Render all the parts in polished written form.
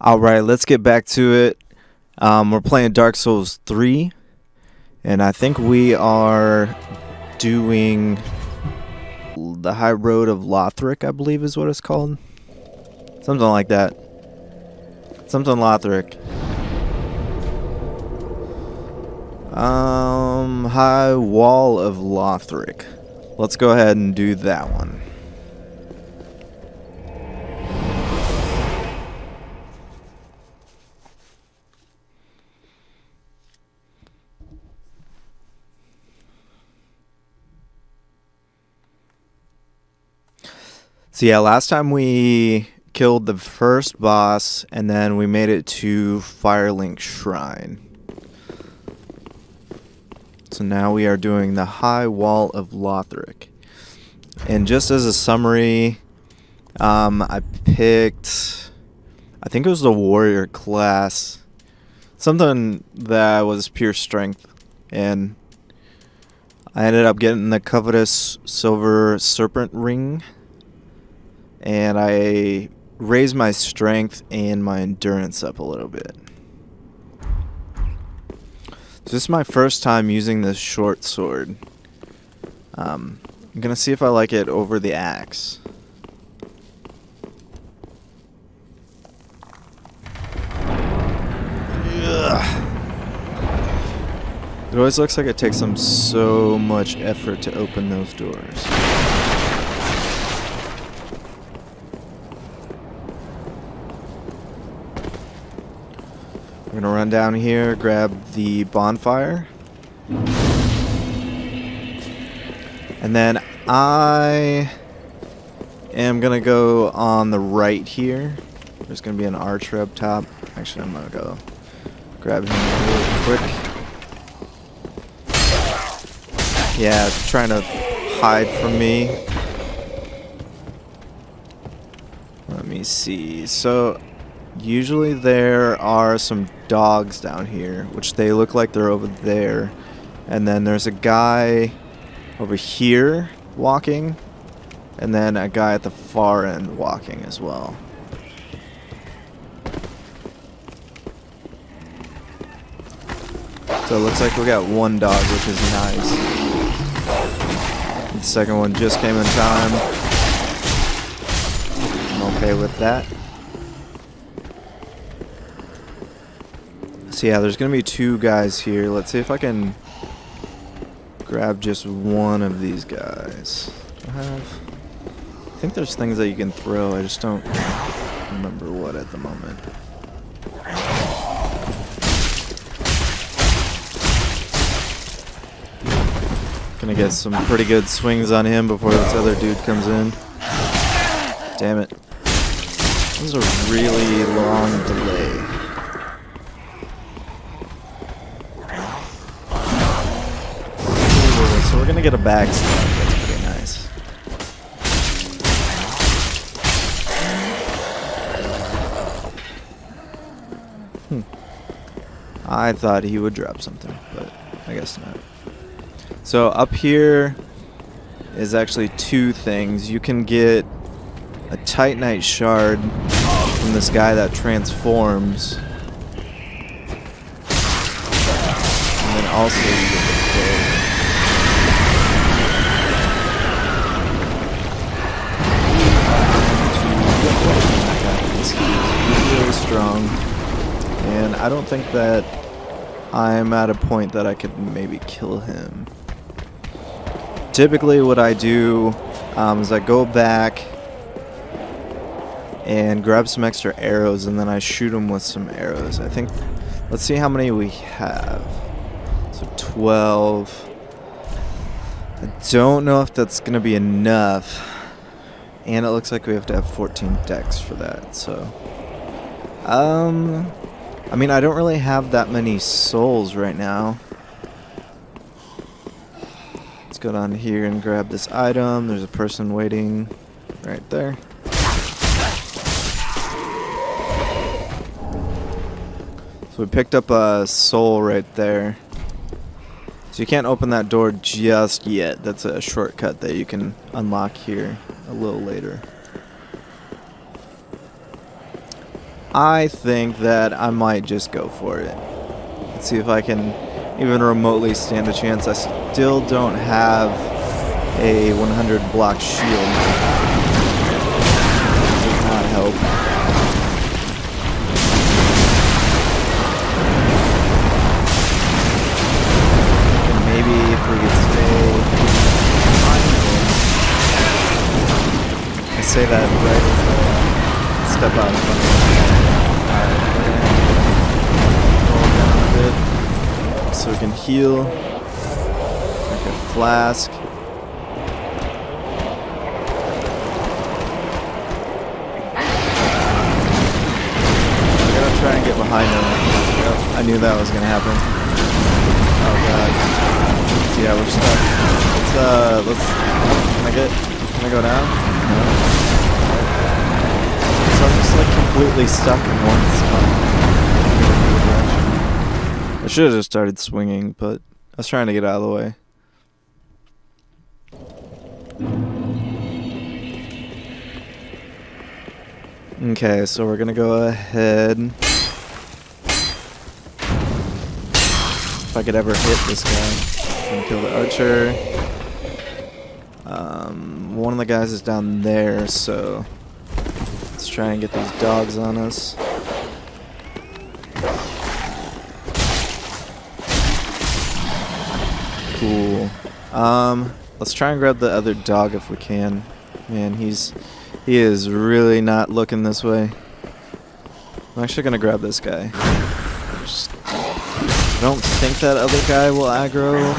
Alright, let's get back to it. We're playing Dark Souls 3, and I think we are doing the High Road of Lothric, I believe is what it's called. Something like that. Something Lothric. High Wall of Lothric. Let's go ahead and do that one. So yeah, last time we killed the first boss, and then we made it to Firelink Shrine. So now we are doing the High Wall of Lothric. And just as a summary, I picked, I think it was the warrior class, something that was pure strength, and I ended up getting the covetous silver serpent ring. And I raised my strength and my endurance up a little bit. So this is my first time using this short sword. I'm gonna see if I like it over the axe. Ugh. It always looks like it takes them so much effort to open those doors. We're gonna run down here, grab the bonfire. And then I am gonna go on the right here. There's gonna be an archer up top. Actually, I'm gonna go grab him real quick. Yeah, it's trying to hide from me. Let me see. So usually there are some dogs down here, which they look like they're over there. And then there's a guy over here walking, and then a guy at the far end walking as well. So it looks like we got one dog, which is nice. The second one just came in time. I'm okay with that. So yeah, there's gonna be two guys here. Let's see if I can grab just one of these guys. I think there's things that you can throw. I just don't remember what at the moment. Gonna get some pretty good swings on him before this other dude comes in. Damn it. This is a really long delay. So we're gonna get a backstab. That's pretty nice. I thought he would drop something, but I guess not. So up here is actually two things. You can get a Titanite shard from this guy that transforms, and then also you get the bow. He's really strong, and I don't think that I'm at a point that I could maybe kill him. Typically what I do is I go back and grab some extra arrows, and then I shoot him with some arrows. I think, let's see how many we have. So 12. I don't know if that's going to be enough. And it looks like we have to have 14 decks for that, so I mean, I don't really have that many souls right now. Let's go down here and grab this item. There's a person waiting right there. So we picked up a soul right there. So you can't open that door just yet. That's a shortcut that you can unlock here a little later. I think that I might just go for it. Let's see if I can even remotely stand a chance. I still don't have a 100 block shield. Does not help. And maybe if we could stay behind him. I say that right as I step out in front of him. Alright, we're gonna roll down a bit so we can heal. Like a flask. Try and get behind him. Yep, I knew that was gonna happen. Oh god. Yeah, we're stuck. Let's can I go down? No. So I'm just like completely stuck in one spot. I should have just started swinging, but I was trying to get out of the way. Okay, so we're gonna go ahead. If I could ever hit this guy, I'm gonna kill the archer. One of the guys is down there, so let's try and get these dogs on us. Cool. Let's try and grab the other dog if we can. Man, he is really not looking this way. I'm actually gonna grab this guy. I don't think that other guy will aggro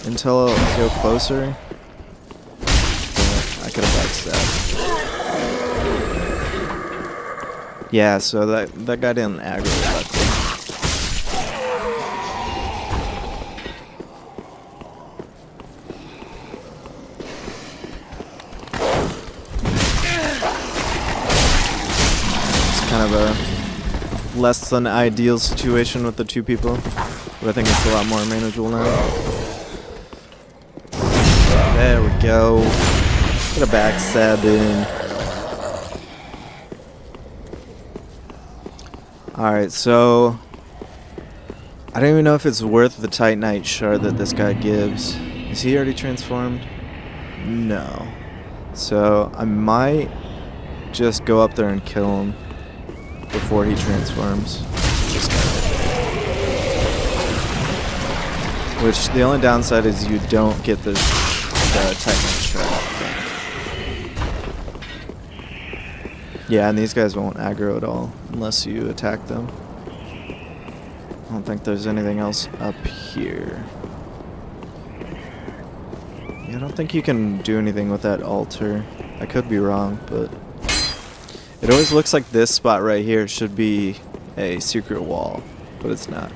until I go closer. But I could have backstabbed. Yeah, so that guy didn't aggro that quick. Kind of a less than ideal situation with the two people, but I think it's a lot more manageable now. There we go. Get a backstab in. Alright, so I don't even know if it's worth the Titanite shard that this guy gives. Is he already transformed? No. So I might just go up there and kill him before he transforms. This guy right there. Which the only downside is you don't get the Titanite shard. Yeah, and these guys won't aggro at all unless you attack them. I don't think there's anything else up here. Yeah, I don't think you can do anything with that altar. I could be wrong, but it always looks like this spot right here should be a secret wall, but it's not.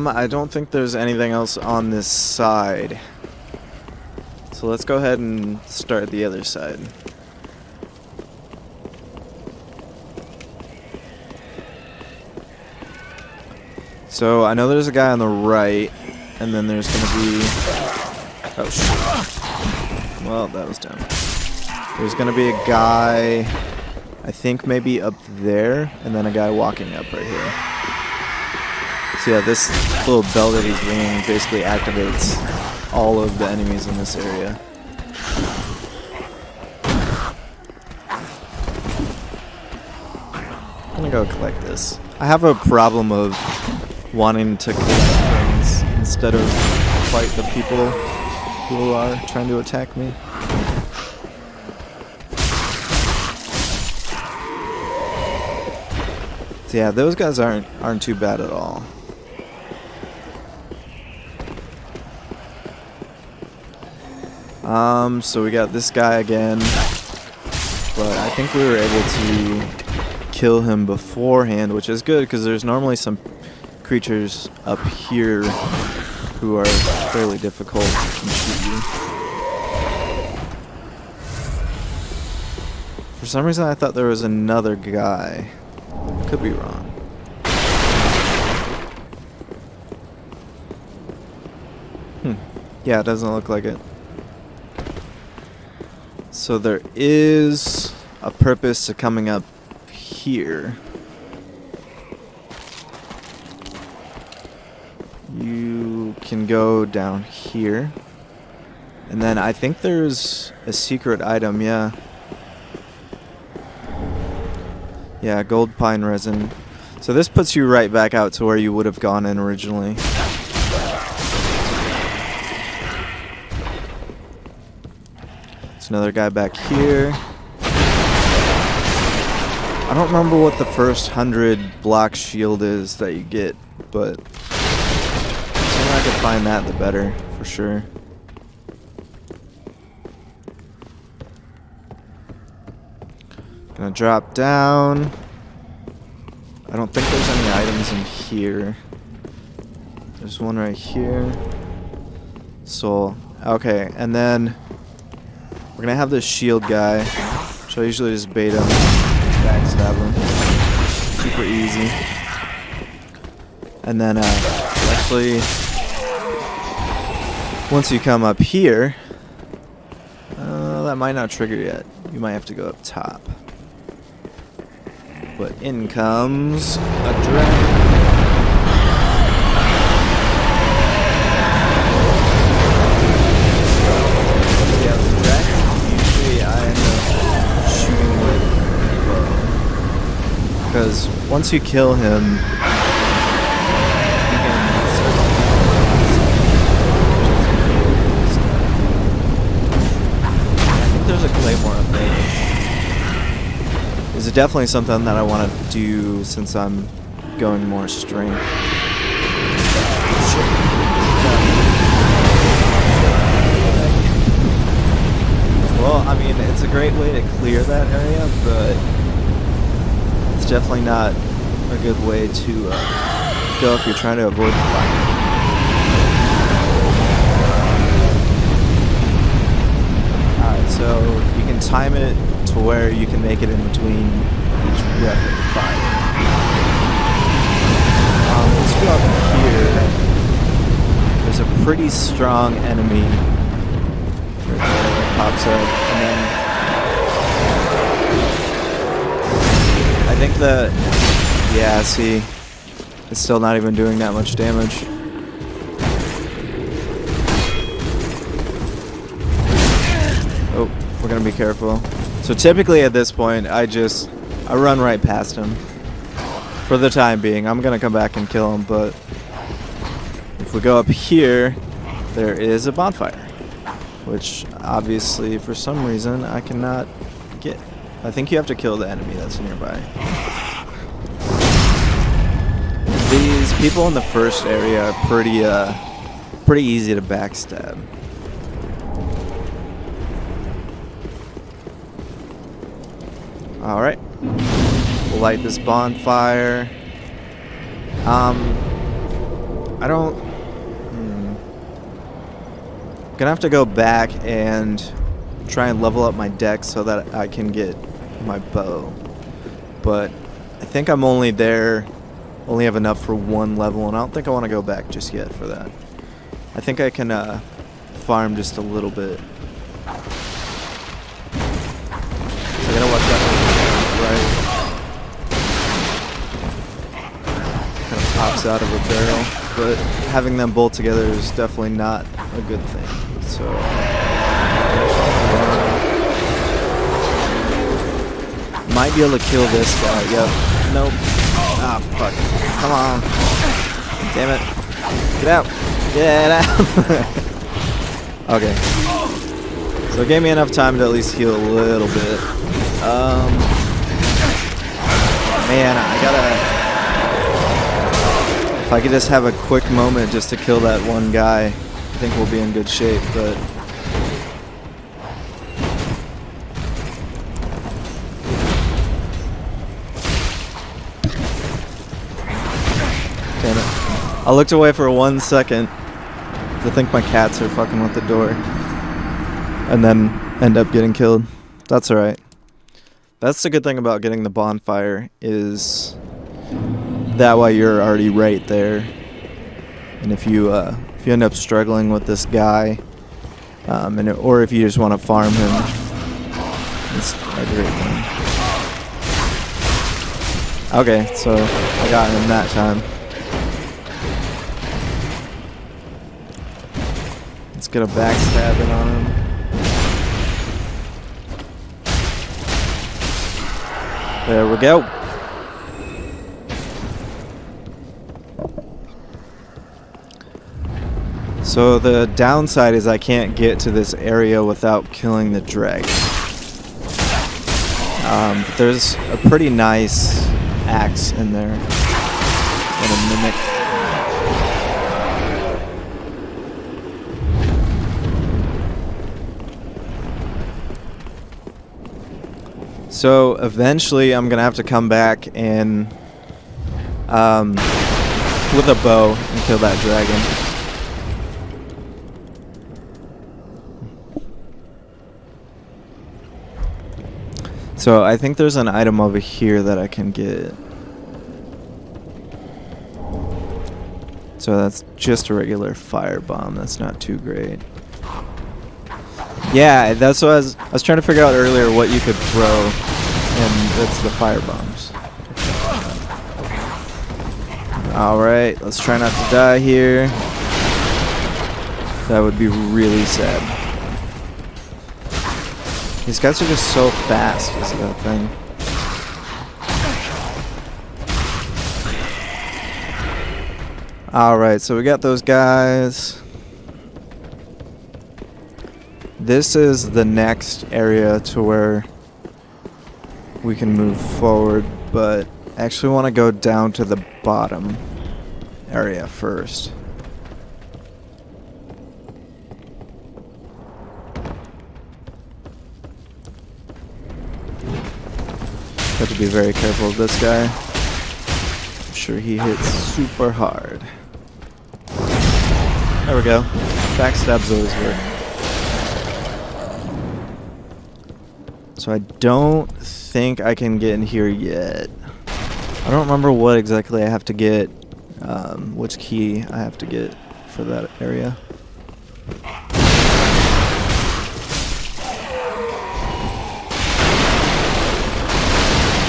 I don't think there's anything else on this side. So let's go ahead and start the other side. So I know there's a guy on the right, and then there's gonna be... Oh shit. Well, that was dumb. There's gonna be a guy, I think maybe up there, and then a guy walking up right here. So yeah, this little bell that he's ringing basically activates all of the enemies in this area. I'm gonna go collect this. I have a problem of wanting to collect things instead of fight the people who are trying to attack me. So yeah, those guys aren't too bad at all. So we got this guy again, but I think we were able to kill him beforehand, which is good because there's normally some creatures up here who are fairly difficult and shoot you. For some reason I thought there was another guy. Could be wrong. Yeah, it doesn't look like it. So there is a purpose to coming up here. You can go down here. And then I think there's a secret item, yeah. Yeah, gold pine resin. So this puts you right back out to where you would have gone in originally. There's another guy back here. I don't remember what the first 100 block shield is that you get, but the sooner I can find that, the better, for sure. Gonna drop down. I don't think there's any items in here. There's one right here. Soul. Okay, and then we're gonna have this shield guy, which I usually just bait him, backstab him. Super easy. And then actually, once you come up here, that might not trigger yet. You might have to go up top. But in comes a dragon. Yeah, the dragon, usually I end up shooting with a bow. Because once you kill him, you can start I think there's a claymore up there. Is definitely something that I want to do since I'm going more strength. Well, I mean, it's a great way to clear that area, but it's definitely not a good way to go if you're trying to avoid the fight. Alright, so you can time it to where you can make it in between each breath of fire. Let's go up here. There's a pretty strong enemy right there that pops up, and then I think that, yeah, see, it's still not even doing that much damage. Oh, we're gonna be careful. So typically at this point, I run right past him. For the time being, I'm gonna come back and kill him, but if we go up here, there is a bonfire, which obviously for some reason I cannot get. I think you have to kill the enemy that's nearby. These people in the first area are pretty easy to backstab. Alright, we'll light this bonfire. Gonna have to go back and try and level up my deck so that I can get my bow. But I think I'm only have enough for one level, and I don't think I want to go back just yet for that. I think I can farm just a little bit. So I gotta watch that. Right. Kind of pops out of a barrel, but having them bolt together is definitely not a good thing. So might be able to kill this guy. Yep. Nope. Ah, fuck. Come on. Damn it. Get out. Get out. Okay. So it gave me enough time to at least heal a little bit. Man, I gotta... If I could just have a quick moment just to kill that one guy, I think we'll be in good shape, but... Damn it. I looked away for 1 second. I think my cats are fucking with the door. And then end up getting killed. That's alright. That's the good thing about getting the bonfire, is that way you're already right there. And if you if you end up struggling with this guy, or if you just want to farm him, it's a great thing. Okay, so I got him that time. Let's get a backstabbing on him. There we go. So the downside is I can't get to this area without killing the dragon. But there's a pretty nice axe in there. And a mimic. So eventually I'm gonna have to come back and with a bow and kill that dragon. So I think there's an item over here that I can get. So that's just a regular firebomb. That's not too great. Yeah, that's what I was trying to figure out earlier what you could throw, and that's the firebombs. Alright, let's try not to die here. That would be really sad. These guys are just so fast, is that thing. Alright, so we got those guys. This is the next area to where we can move forward, but I actually want to go down to the bottom area first. Have to be very careful of this guy. I'm sure he hits super hard. There we go. Backstabs always work. So I don't think I can get in here yet. I don't remember what exactly I have to get, which key I have to get for that area.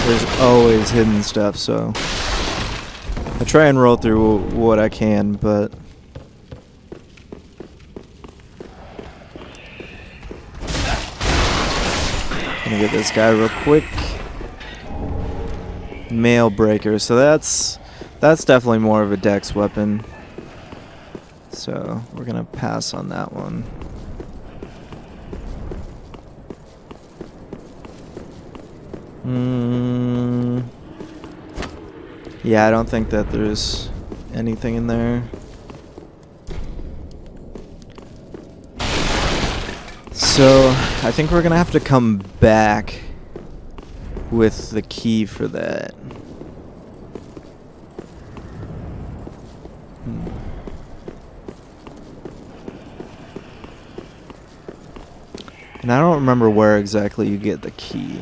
There's always hidden stuff, so I try and roll through what I can, but gonna get this guy real quick. Mail breaker, so that's definitely more of a dex weapon. So we're gonna pass on that one. Yeah, I don't think that there's anything in there. So I think we're gonna have to come back with the key for that. And I don't remember where exactly you get the key.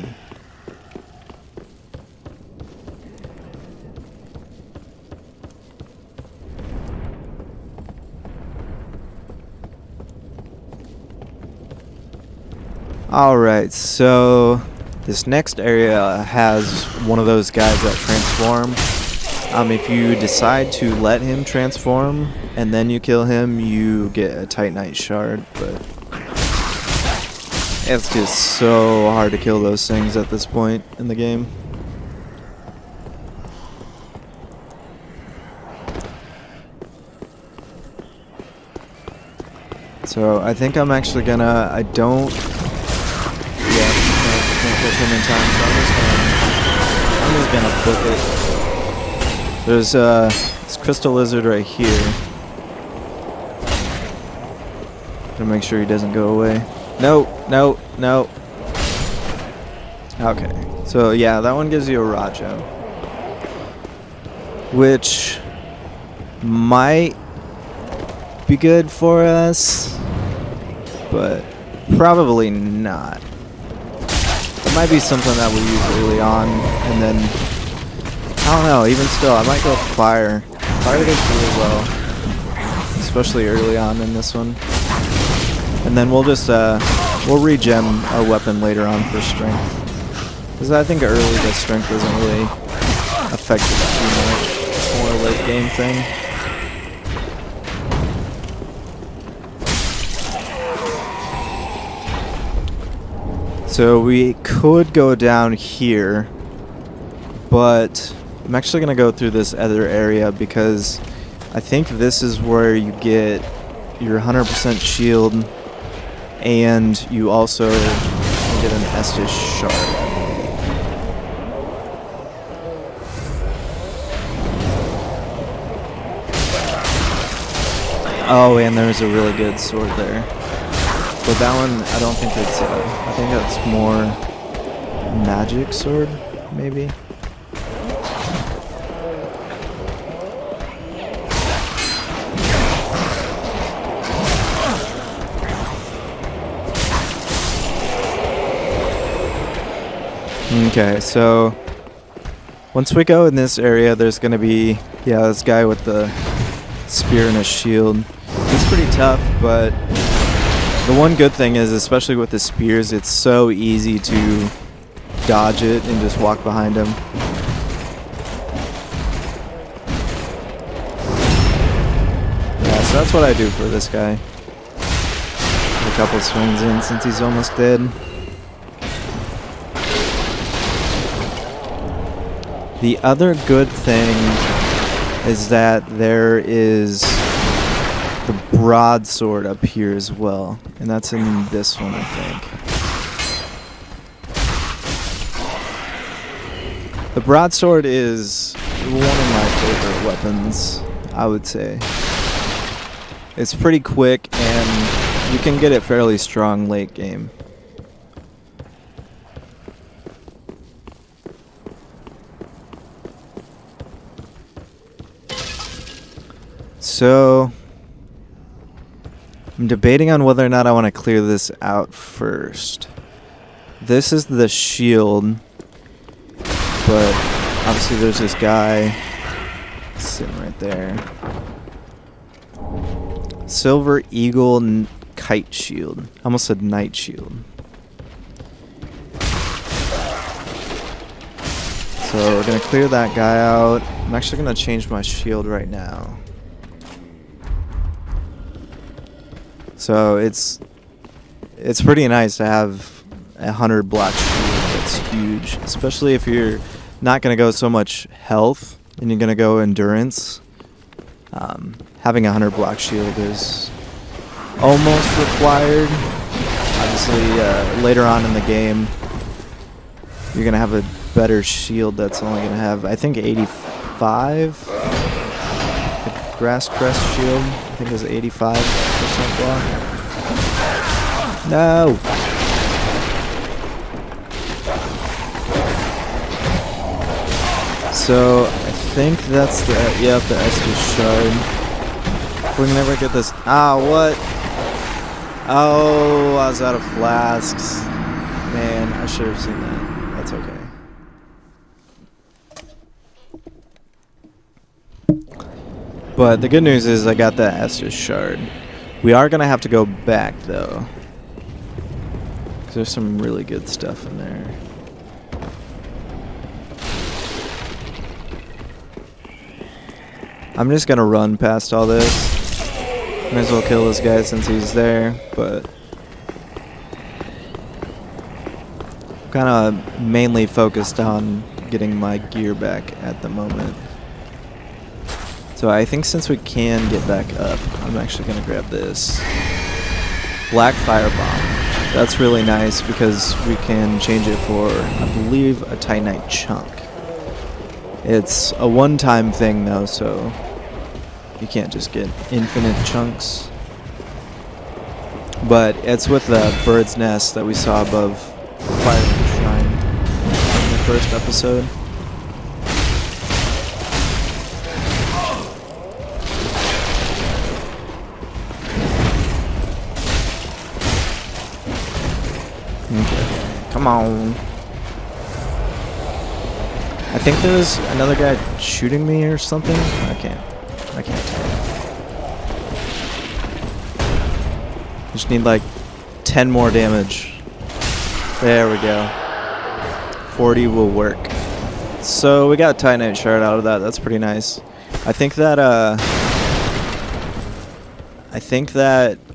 Alright, so this next area has one of those guys that transform. If you decide to let him transform and then you kill him, you get a Titanite shard, but it's just so hard to kill those things at this point in the game. So I think I'm actually gonna, I can't catch him in time, so I'm just gonna book it. There's this crystal lizard right here. Gonna make sure he doesn't go away. No. Okay, so yeah, that one gives you a Raja, which might be good for us, but probably not. It might be something that we use early on, and then I don't know. Even still, I might go fire. Fire does really well. especially early on in this one. And then we'll just we'll regen our weapon later on for strength. Because I think early the strength doesn't really affect it too much. It's more a late game thing. So we could go down here, but I'm actually going to go through this other area because I think this is where you get your 100% shield and you also get an Estus shard. Oh, and there's a really good sword there. But that one, I don't think it's, I think that's more magic sword, maybe? Okay, so once we go in this area, there's going to be, yeah, this guy with the spear and a shield. He's pretty tough, but the one good thing is, especially with the spears, it's so easy to dodge it and just walk behind him. Yeah, so that's what I do for this guy. A couple swings in since he's almost dead. The other good thing is that there is the broadsword up here as well, and that's in this one, I think. The broadsword is one of my favorite weapons, I would say. It's pretty quick, and you can get it fairly strong late game. So I'm debating on whether or not I want to clear this out first. This is the shield, but obviously there's this guy sitting right there. Silver Eagle Kite Shield. I almost said Night Shield. So we're going to clear that guy out. I'm actually going to change my shield right now. So it's pretty nice to have 100 black shield. That's huge, especially if you're not going to go so much health and you're going to go endurance. Having 100 black shield is almost required. Obviously, later on in the game, you're going to have a better shield that's only going to have, I think, 85. The Grass Crest shield, I think, is 85% block. No! So, I think that's the, yep, the Estus shard. If we can never get this, what? Oh, I was out of flasks. Man, I should have seen that. That's okay. But the good news is I got that Estus shard. We are going to have to go back, though. 'Cause there's some really good stuff in there. I'm just going to run past all this. Might as well kill this guy since he's there, but I'm kind of mainly focused on getting my gear back at the moment. So I think since we can get back up, I'm actually going to grab this Black Firebomb. That's really nice because we can change it for, I believe, a Titanite chunk. It's a one-time thing though, so you can't just get infinite chunks. But it's with the bird's nest that we saw above Fire Shrine in the first episode. Okay, come on. I think there's another guy shooting me or something. I can't tell. Just need like 10 more damage. There we go. 40 will work. So we got a Titanite shard out of that. That's pretty nice. I think that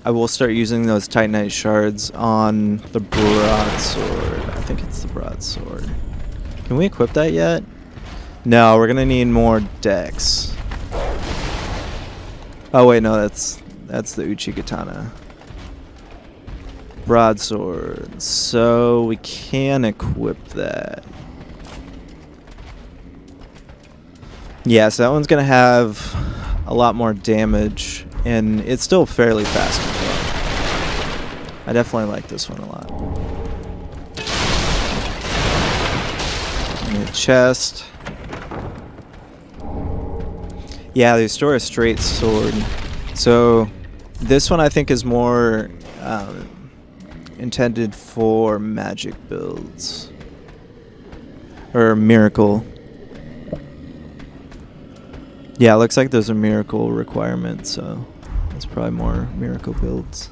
I will start using those Titanite shards on the broadsword. I think it's the broadsword. Can we equip that yet? No, we're gonna need more dex. Oh wait, no, that's the Uchigatana. Broadsword. So we can equip that. Yeah, so that one's gonna have a lot more damage, and it's still fairly fast as well. I definitely like this one a lot. And the chest. Yeah, they store a straight sword. So this one I think is more intended for magic builds. Or miracle. Yeah, it looks like there's a miracle requirement, so it's probably more miracle builds.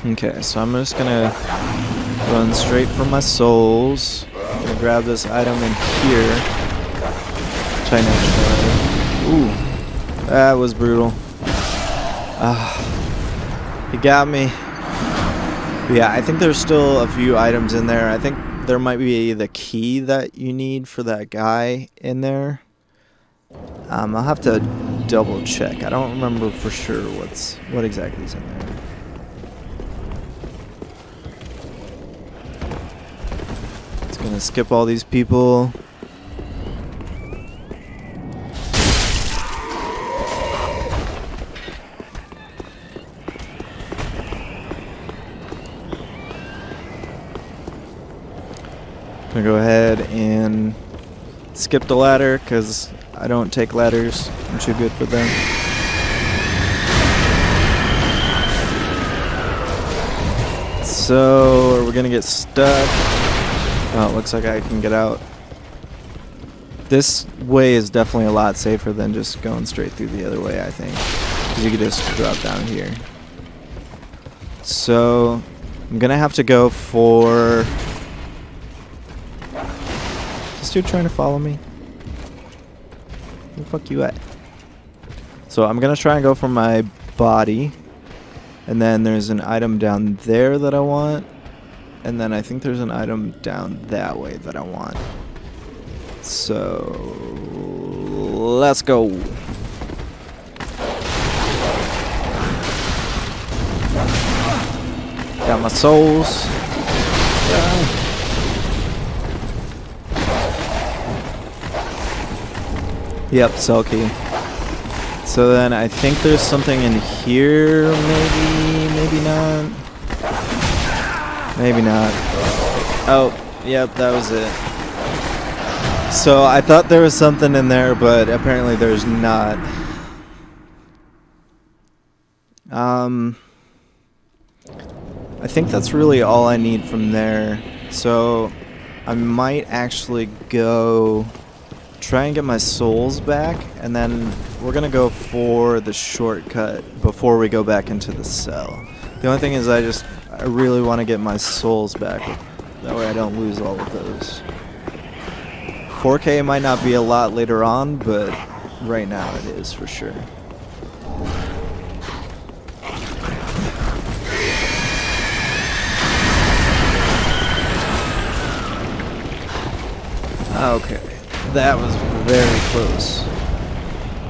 Okay, so I'm just gonna run straight for my souls. I'm gonna grab this item in here. Ooh, that was brutal. He got me. But yeah, I think there's still a few items in there. I think there might be the key that you need for that guy in there. I'll have to double check. I don't remember for sure what exactly is in there. It's gonna skip all these people. I'm gonna go ahead and skip the ladder because I don't take ladders. I'm too good for them. So we're gonna get stuck. Oh, it looks like I can get out. This way is definitely a lot safer than just going straight through the other way, I think, because you could just drop down here. So I'm gonna have to go for... This dude trying to follow me? Where the fuck you at? So I'm gonna try and go for my body. And then there's an item down there that I want. And then I think there's an item down that way that I want. So let's go. Got my souls. Yep, cell key. So then I think there's something in here, maybe not. Maybe not. Oh, yep, that was it. So I thought there was something in there, but apparently there's not. I think that's really all I need from there. So I might actually go try and get my souls back, and then we're gonna go for the shortcut before we go back into the cell. The only thing is I really want to get my souls back. That way I don't lose all of those. 4K might not be a lot later on, but right now it is for sure. Okay, that was very close.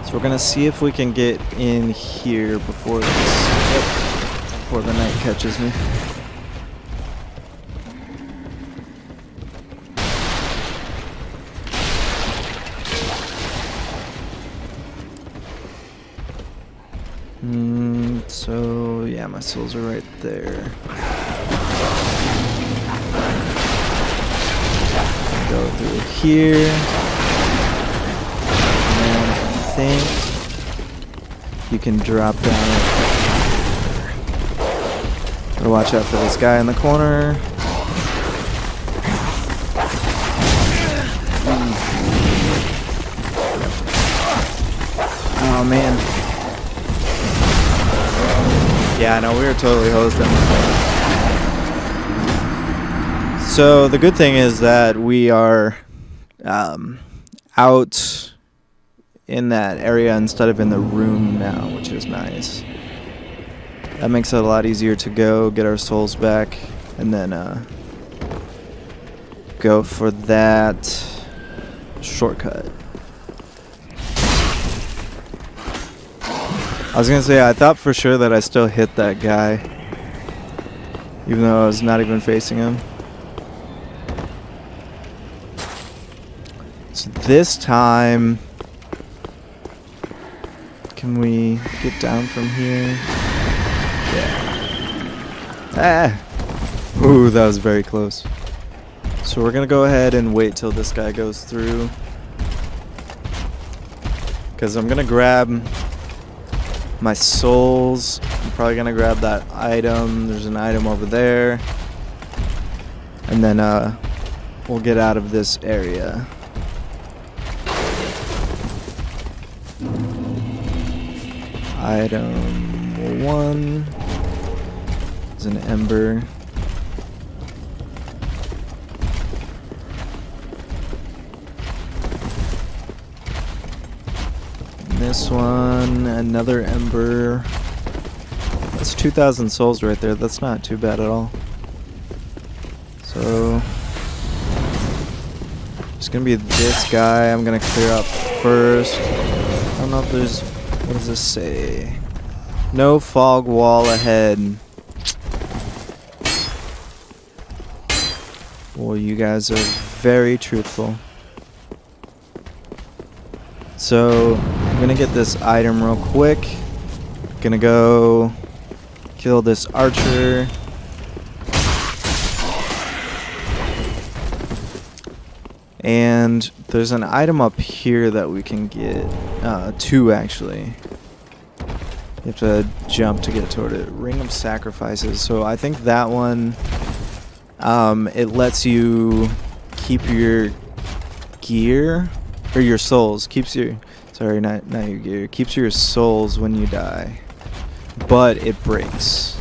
So we're gonna see if we can get in here before before the night catches me. So yeah, my souls are right there. Go through here. And I think you can drop down. Gotta watch out for this guy in the corner. Oh man. Yeah, no, we were totally hosed them. So the good thing is that we are out in that area instead of in the room now, which is nice. That makes it a lot easier to go get our souls back and then go for that shortcut. I was gonna say, I thought for sure that I still hit that guy, even though I was not even facing him. So this time, can we get down from here? Yeah. Ah! Ooh, that was very close. So we're gonna go ahead and wait till this guy goes through, because I'm gonna grab my souls. I'm probably gonna grab that item. There's an item over there. And then we'll get out of this area. Item 1 is an ember. This one, another ember. That's 2,000 souls right there. That's not too bad at all. So, it's gonna be this guy I'm gonna clear up first. I don't know if there's, what does this say? No fog wall ahead. Well, you guys are very truthful. So, I'm gonna get this item real quick. Gonna go kill this archer. And there's an item up here that we can get. 2 actually. You have to jump to get toward it. Ring of Sacrifices. So I think that one, it lets you keep your gear, or your souls. Keeps your, sorry, not your gear. Keeps your souls when you die, but it breaks.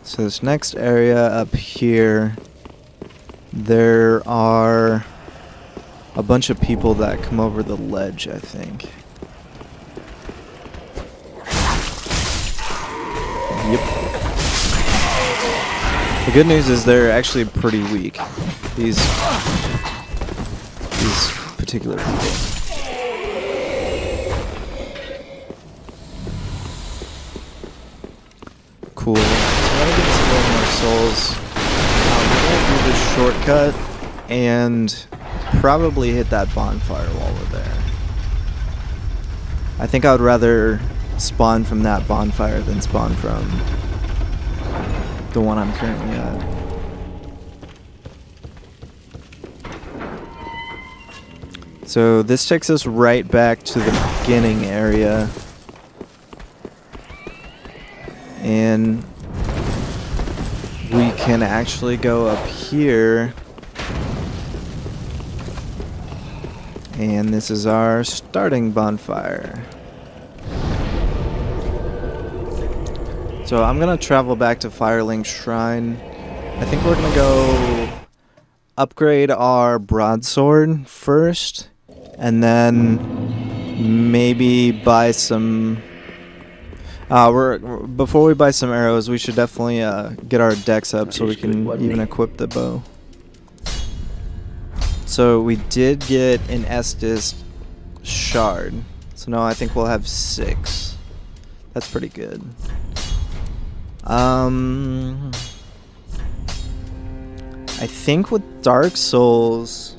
So this next area up here, there are a bunch of people that come over the ledge, I think. Yep. The good news is they're actually pretty weak. These particular people. Cool. So I'm gonna get some more souls. We're gonna do this shortcut and probably hit that bonfire while we're there. I think I would rather spawn from that bonfire than spawn from the one I'm currently at. So this takes us right back to the beginning area. And we can actually go up here. And this is our starting bonfire. So I'm gonna travel back to Firelink Shrine. I think we're gonna go upgrade our broadsword first, and then maybe buy some. Before we buy some arrows, we should definitely get our decks up so we can even equip the bow. So we did get an Estus shard. So now I think we'll have 6. That's pretty good. I think with Dark Souls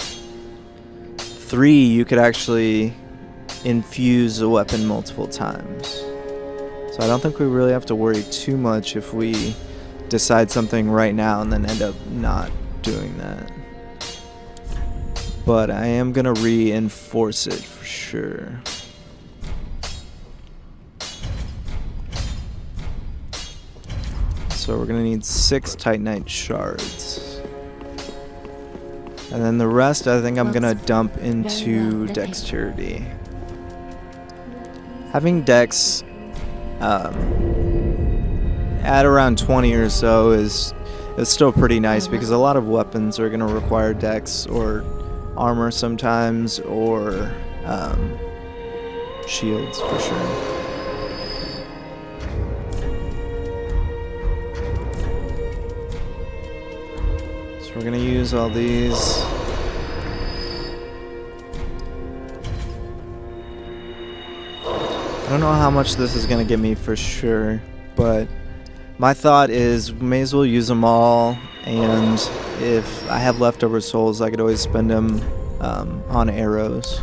3 you could actually infuse a weapon multiple times. So I don't think we really have to worry too much if we decide something right now and then end up not doing that. But I am going to reinforce it for sure. So we're going to need 6 Titanite shards. And then the rest, I think I'm gonna dump into dexterity. Having dex at around 20 or so is still pretty nice, because a lot of weapons are gonna require dex, or armor sometimes, or shields for sure. So we're gonna use all these. I don't know how much this is gonna get me for sure, but my thought is may as well use them all, and if I have leftover souls, I could always spend them on arrows.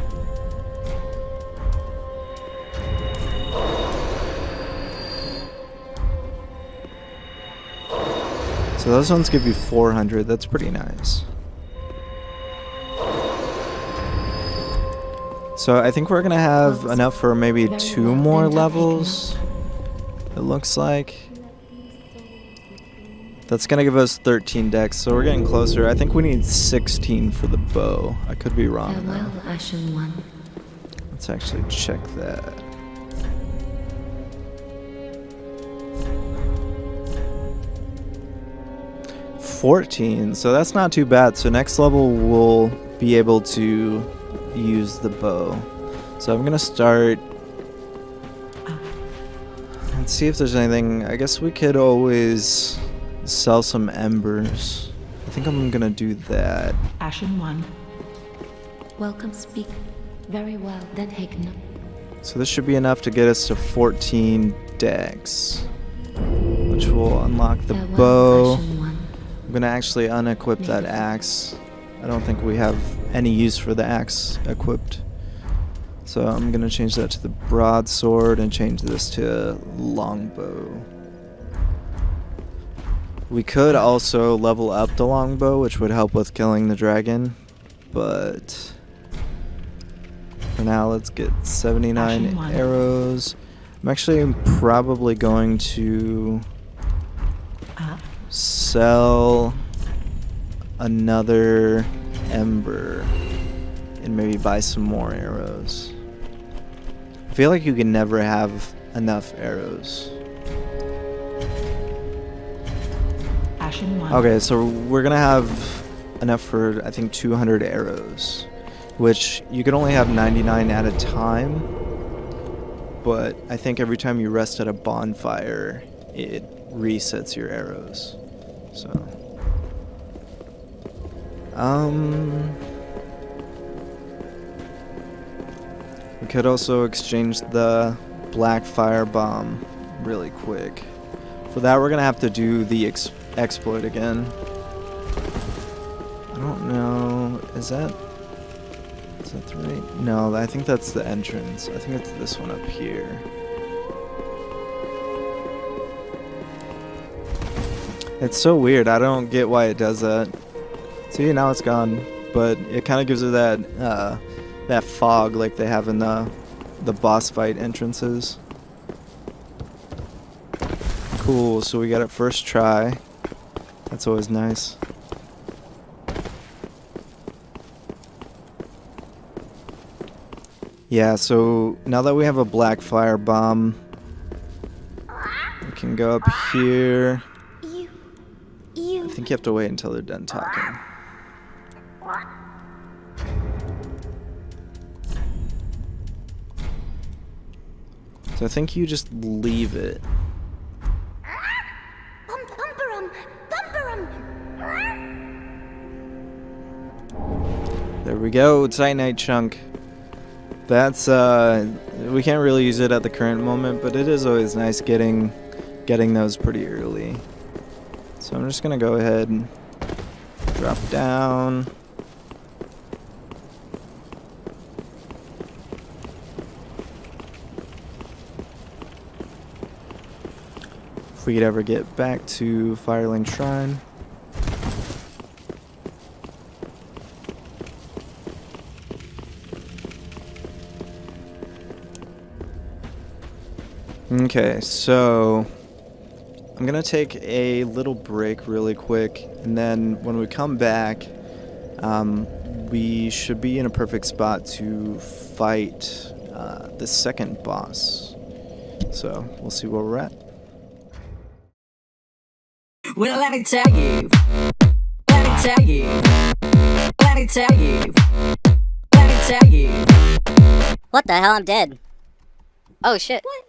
So those ones give you 400. That's pretty nice. So I think we're gonna have enough for maybe 2 more levels, it looks like. That's gonna give us 13 dex, so we're getting closer. I think we need 16 for the bow. I could be wrong though. Let's actually check that. $14, so that's not too bad. So next level we'll be able to use the bow. So I'm gonna start. Let's see if there's anything. I guess we could always sell some embers. I think I'm gonna do that. Ashen 1. Welcome, speak. Very well, then Hagen. So this should be enough to get us to 14 dex, which will unlock the bow. I'm gonna actually unequip that axe. I don't think we have any use for the axe equipped. So I'm gonna change that to the broadsword and change this to longbow. We could also level up the longbow, which would help with killing the dragon, but for now let's get 79 arrows. I'm actually probably going to sell another ember and maybe buy some more arrows. I feel like you can never have enough arrows. Ashen 1. Okay, so we're gonna have enough for, I think, 200 arrows, which you can only have 99 at a time, but I think every time you rest at a bonfire it resets your arrows. So we could also exchange the black fire bomb really quick. For that we're gonna have to do the exploit again. I don't know, is that the right? No, I think that's the entrance. I think it's this one up here. It's so weird. I don't get why it does that. See, now it's gone, but it kind of gives it that that fog like they have in the boss fight entrances. Cool. So we got it first try. That's always nice. Yeah. So now that we have a black fire bomb, we can go up here. I think you have to wait until they're done talking. So I think you just leave it. There we go, Titanite chunk. That's we can't really use it at the current moment, but it is always nice getting those pretty early. So I'm just gonna go ahead and drop down. If we could ever get back to Firelink Shrine. Okay, so I'm gonna take a little break really quick, and then when we come back, we should be in a perfect spot to fight the second boss. So we'll see where we're at. Well, let me tell you. Let me tell you. Let me tell you. Let me tell you. What the hell? I'm dead. Oh shit. What?